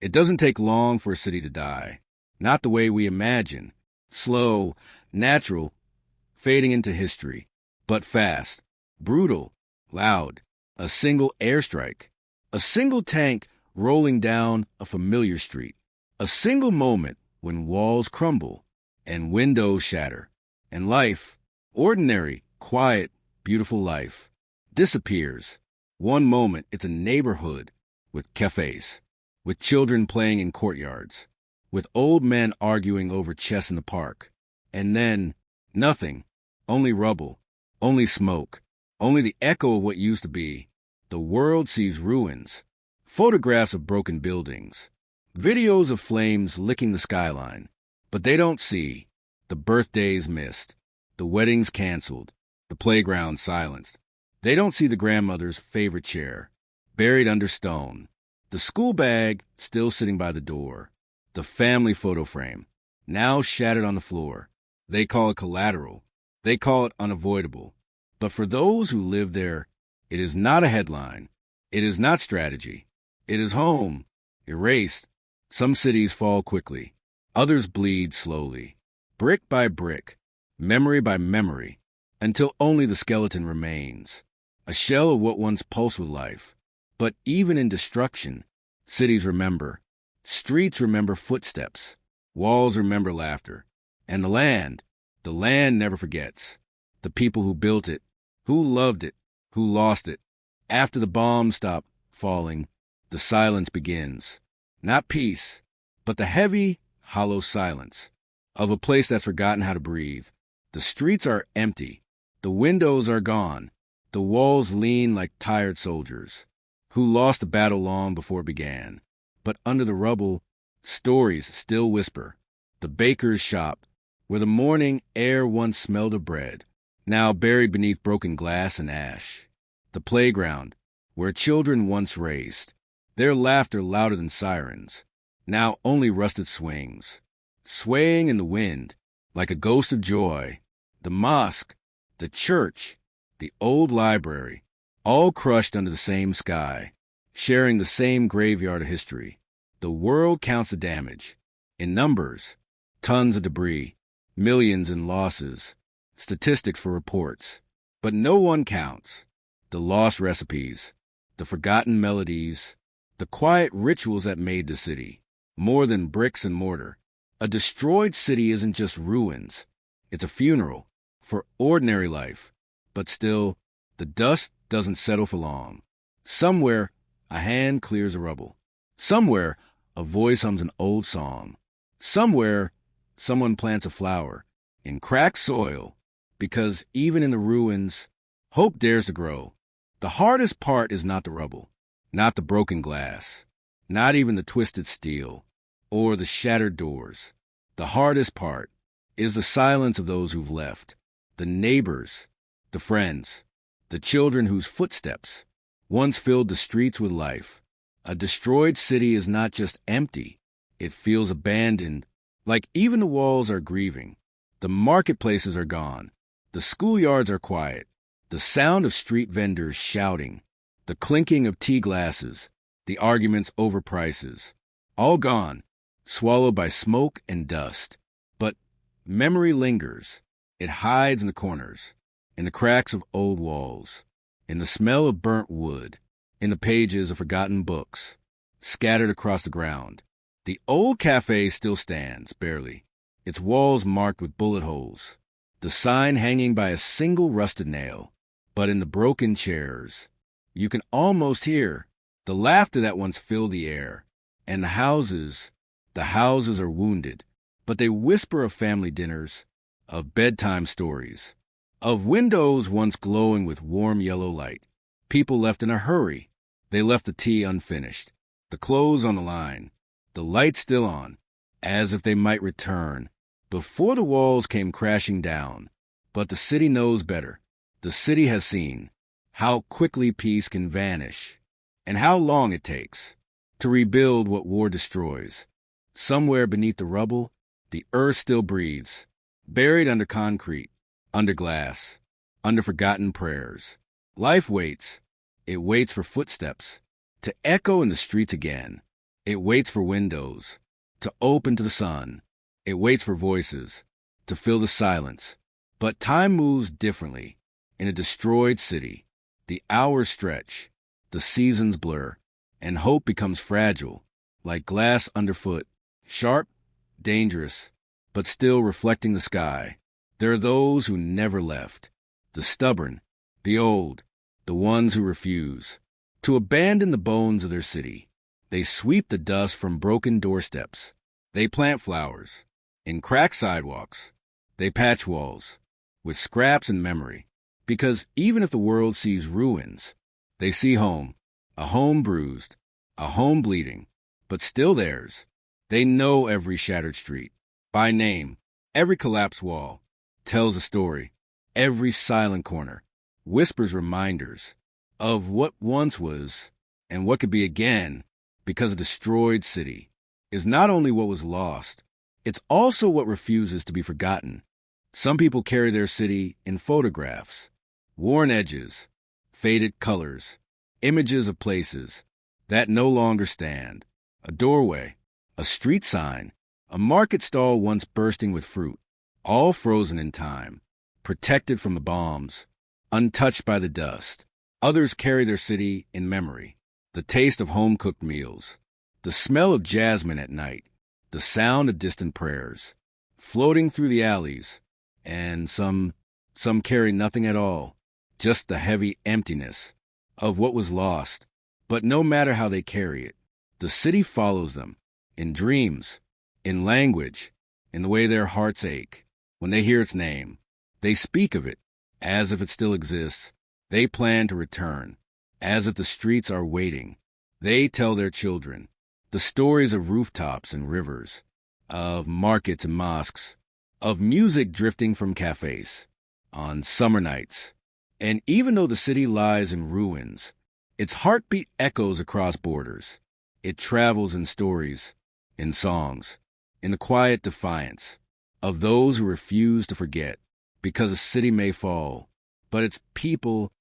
It doesn't take long for a city to die. Not the way we imagine. Slow, natural, fading into history. But fast, brutal, loud. A single airstrike. A single tank rolling down a familiar street. A single moment when walls crumble and windows shatter. And life, ordinary, quiet, beautiful life, disappears. One moment it's a neighborhood with cafes, with children playing in courtyards, with old men arguing over chess in the park. And then, nothing, only rubble, only smoke, only the echo of what used to be. The world sees ruins, photographs of broken buildings, videos of flames licking the skyline. But they don't see the birthdays missed, the weddings canceled, the playground silenced. They don't see the grandmother's favorite chair, buried under stone, the school bag still sitting by the door, the family photo frame, now shattered on the floor. They call it collateral. They call it unavoidable. But for those who live there, it is not a headline. It is not strategy. It is home, erased. Some cities fall quickly. Others bleed slowly, brick by brick, memory by memory, until only the skeleton remains, a shell of what once pulsed with life. But even in destruction, cities remember. Streets remember footsteps. Walls remember laughter. And the land never forgets. The people who built it, who loved it, who lost it. After the bombs stop falling, the silence begins. Not peace, but the heavy, hollow silence of a place that's forgotten how to breathe. The streets are empty. The windows are gone. The walls lean like tired soldiers who lost the battle long before it began. But under the rubble, stories still whisper. The baker's shop, where the morning air once smelled of bread, now buried beneath broken glass and ash. The playground, where children once raced, their laughter louder than sirens, now only rusted swings, swaying in the wind like a ghost of joy. The mosque, the church, the old library, all crushed under the same sky, sharing the same graveyard of history. The world counts the damage, in numbers, tons of debris, millions in losses, statistics for reports. But no one counts the lost recipes, the forgotten melodies, the quiet rituals that made the city, more than bricks and mortar. A destroyed city isn't just ruins. It's a funeral for ordinary life. But still, the dust doesn't settle for long. Somewhere, a hand clears the rubble. Somewhere, a voice hums an old song. Somewhere, someone plants a flower in cracked soil, because even in the ruins, hope dares to grow. The hardest part is not the rubble, not the broken glass, not even the twisted steel, or the shattered doors. The hardest part is the silence of those who've left, the neighbors, the friends, the children whose footsteps once filled the streets with life. A destroyed city is not just empty, it feels abandoned, like even the walls are grieving. The marketplaces are gone, the schoolyards are quiet, the sound of street vendors shouting, the clinking of tea glasses, the arguments over prices, all gone, swallowed by smoke and dust. But memory lingers. It hides in the corners, in the cracks of old walls, in the smell of burnt wood, in the pages of forgotten books, scattered across the ground. The old cafe still stands, barely, its walls marked with bullet holes, the sign hanging by a single rusted nail. But in the broken chairs, you can almost hear the laughter that once filled the air. And the houses are wounded, but they whisper of family dinners, of bedtime stories, of windows once glowing with warm yellow light. People left in a hurry. They left the tea unfinished, the clothes on the line, the lights still on, as if they might return before the walls came crashing down. But the city knows better. The city has seen how quickly peace can vanish and how long it takes to rebuild what war destroys. Somewhere beneath the rubble, the earth still breathes, buried under concrete, under glass, under forgotten prayers. Life waits. It waits for footsteps to echo in the streets again. It waits for windows to open to the sun. It waits for voices to fill the silence. But time moves differently. In a destroyed city, the hours stretch, the seasons blur, and hope becomes fragile, like glass underfoot, sharp, dangerous, but still reflecting the sky. There are those who never left, the stubborn, the old, the ones who refuse to abandon the bones of their city. They sweep the dust from broken doorsteps. They plant flowers in cracked sidewalks. They patch walls with scraps and memory. Because even if the world sees ruins, they see home, a home bruised, a home bleeding, but still theirs. They know every shattered street by name. Every collapsed wall tells a story. Every silent corner whispers reminders of what once was and what could be again, because a destroyed city is not only what was lost, it's also what refuses to be forgotten. Some people carry their city in photographs, worn edges, faded colors, images of places that no longer stand. A doorway, a street sign, a market stall once bursting with fruit, all frozen in time, protected from the bombs, untouched by the dust. Others carry their city in memory, the taste of home-cooked meals, the smell of jasmine at night, the sound of distant prayers, floating through the alleys, and some carry nothing at all, just the heavy emptiness of what was lost. But no matter how they carry it, the city follows them, in dreams, in language, in the way their hearts ache. When they hear its name, they speak of it as if it still exists. They plan to return, as if the streets are waiting. They tell their children the stories of rooftops and rivers, of markets and mosques, of music drifting from cafes on summer nights. And even though the city lies in ruins, its heartbeat echoes across borders. It travels in stories, in songs, in the quiet defiance of those who refuse to forget. Because a city may fall, but its people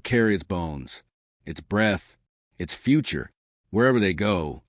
carry its bones, its breath, its future, wherever they go.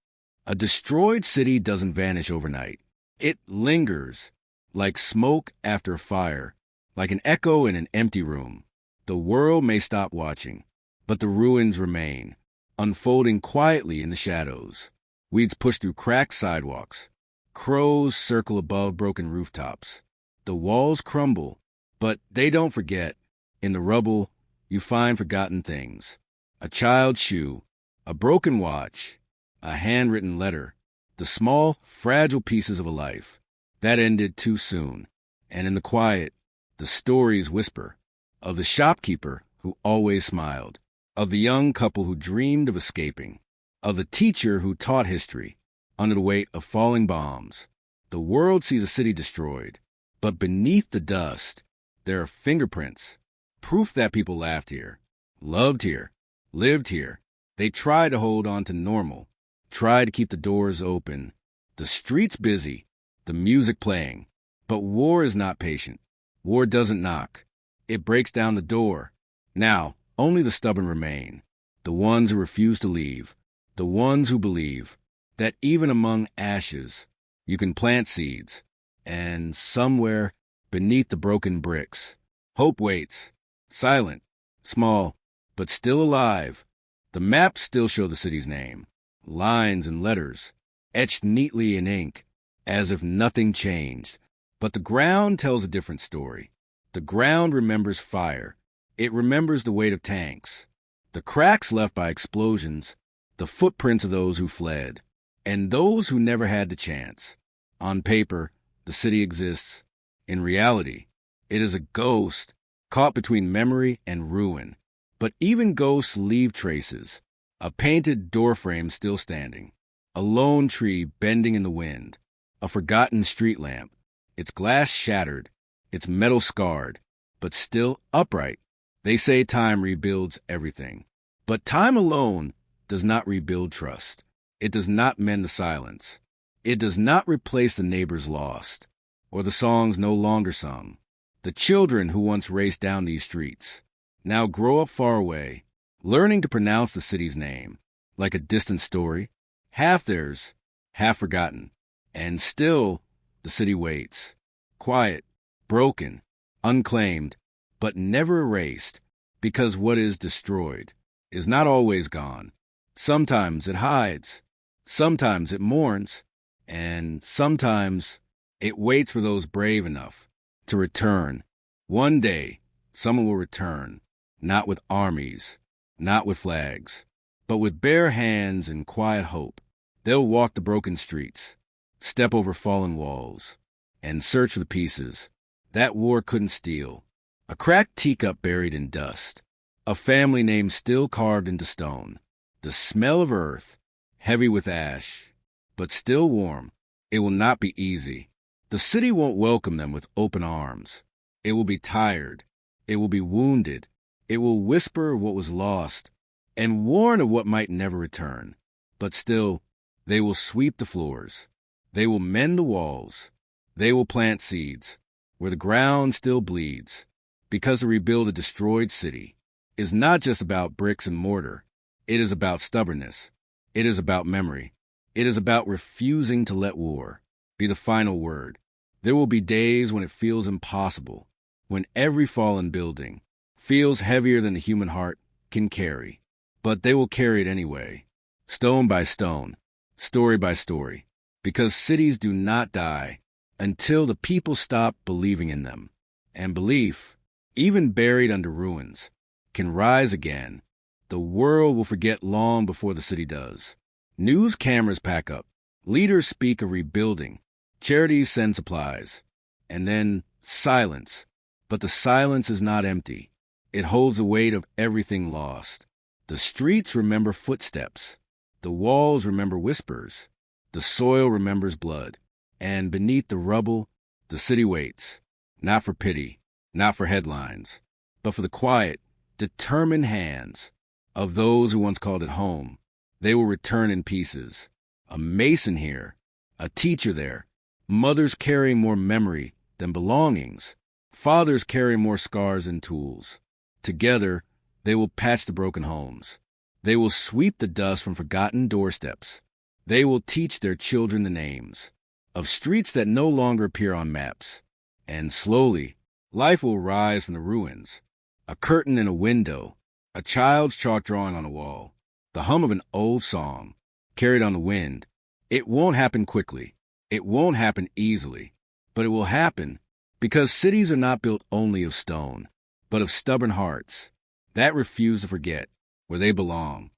A destroyed city doesn't vanish overnight. It lingers, like smoke after a fire, like an echo in an empty room. The world may stop watching, but the ruins remain, unfolding quietly in the shadows. Weeds push through cracked sidewalks. Crows circle above broken rooftops. The walls crumble, but they don't forget. In the rubble, you find forgotten things. A child's shoe, a broken watch, a handwritten letter, the small, fragile pieces of a life that ended too soon. And in the quiet, the stories whisper of the shopkeeper who always smiled, of the young couple who dreamed of escaping, of the teacher who taught history under the weight of falling bombs. The world sees a city destroyed, but beneath the dust, there are fingerprints, proof that people laughed here, loved here, lived here. They try to hold on to normal, try to keep the doors open, the streets busy, the music playing. But war is not patient. War doesn't knock. It breaks down the door. Now, only the stubborn remain, the ones who refuse to leave, the ones who believe that even among ashes, you can plant seeds, and somewhere beneath the broken bricks, hope waits, silent, small, but still alive. The maps still show the city's name, lines and letters, etched neatly in ink, as if nothing changed. But the ground tells a different story. The ground remembers fire. It remembers the weight of tanks, the cracks left by explosions, the footprints of those who fled, and those who never had the chance. On paper, the city exists. In reality, it is a ghost caught between memory and ruin. But even ghosts leave traces. A painted doorframe still standing, a lone tree bending in the wind, a forgotten street lamp, its glass shattered, its metal scarred, but still upright. They say time rebuilds everything. But time alone does not rebuild trust. It does not mend the silence. It does not replace the neighbors lost, or the songs no longer sung. The children who once raced down these streets now grow up far away, learning to pronounce the city's name like a distant story, half theirs, half forgotten. And still, the city waits, quiet, broken, unclaimed, but never erased, because what is destroyed is not always gone. Sometimes it hides, sometimes it mourns, and sometimes it waits for those brave enough to return. One day, someone will return, not with armies, not with flags, but with bare hands and quiet hope. They'll walk the broken streets, step over fallen walls, and search for the pieces that war couldn't steal. A cracked teacup buried in dust, a family name still carved into stone, the smell of earth, heavy with ash, but still warm. It will not be easy. The city won't welcome them with open arms. It will be tired. It will be wounded. It will whisper of what was lost and warn of what might never return. But still, they will sweep the floors. They will mend the walls. They will plant seeds where the ground still bleeds, because to rebuild a destroyed city is not just about bricks and mortar. It is about stubbornness. It is about memory. It is about refusing to let war be the final word. There will be days when it feels impossible, when every fallen building feels heavier than the human heart can carry. But they will carry it anyway, stone by stone, story by story, because cities do not die until the people stop believing in them. And belief, even buried under ruins, can rise again. The world will forget long before the city does. News cameras pack up. Leaders speak of rebuilding. Charities send supplies. And then silence. But the silence is not empty. It holds the weight of everything lost. The streets remember footsteps. The walls remember whispers. The soil remembers blood. And beneath the rubble, the city waits. Not for pity, not for headlines, but for the quiet, determined hands of those who once called it home. They will return in pieces. A mason here, a teacher there, mothers carrying more memory than belongings, fathers carrying more scars than tools. Together, they will patch the broken homes. They will sweep the dust from forgotten doorsteps. They will teach their children the names of streets that no longer appear on maps. And slowly, life will rise from the ruins. A curtain in a window, a child's chalk drawing on a wall, the hum of an old song, carried on the wind. It won't happen quickly. It won't happen easily. But it will happen because cities are not built only of stone, but of stubborn hearts that refuse to forget where they belong.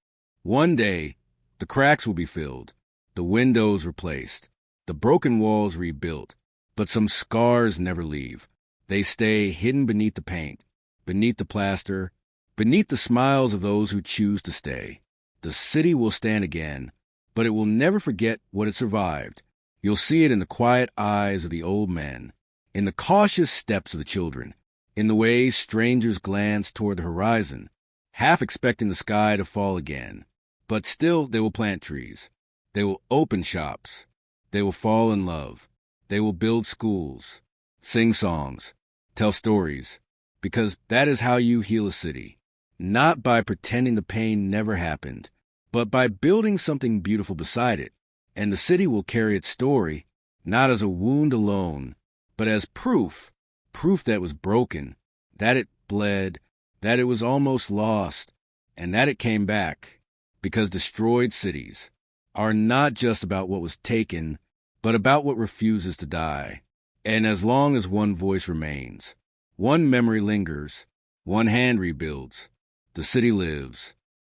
One day, the cracks will be filled, the windows replaced, the broken walls rebuilt, but some scars never leave. They stay hidden beneath the paint, beneath the plaster, beneath the smiles of those who choose to stay. The city will stand again, but it will never forget what it survived. You'll see it in the quiet eyes of the old men, in the cautious steps of the children, in the way strangers glance toward the horizon, half expecting the sky to fall again. But still they will plant trees. They will open shops. They will fall in love. They will build schools, sing songs, tell stories, because that is how you heal a city. Not by pretending the pain never happened, but by building something beautiful beside it. And the city will carry its story, not as a wound alone, but as proof that it was broken, that it bled, that it was almost lost, and that it came back. Because destroyed cities are not just about what was taken, but about what refuses to die. And as long as one voice remains, one memory lingers, one hand rebuilds, the city lives.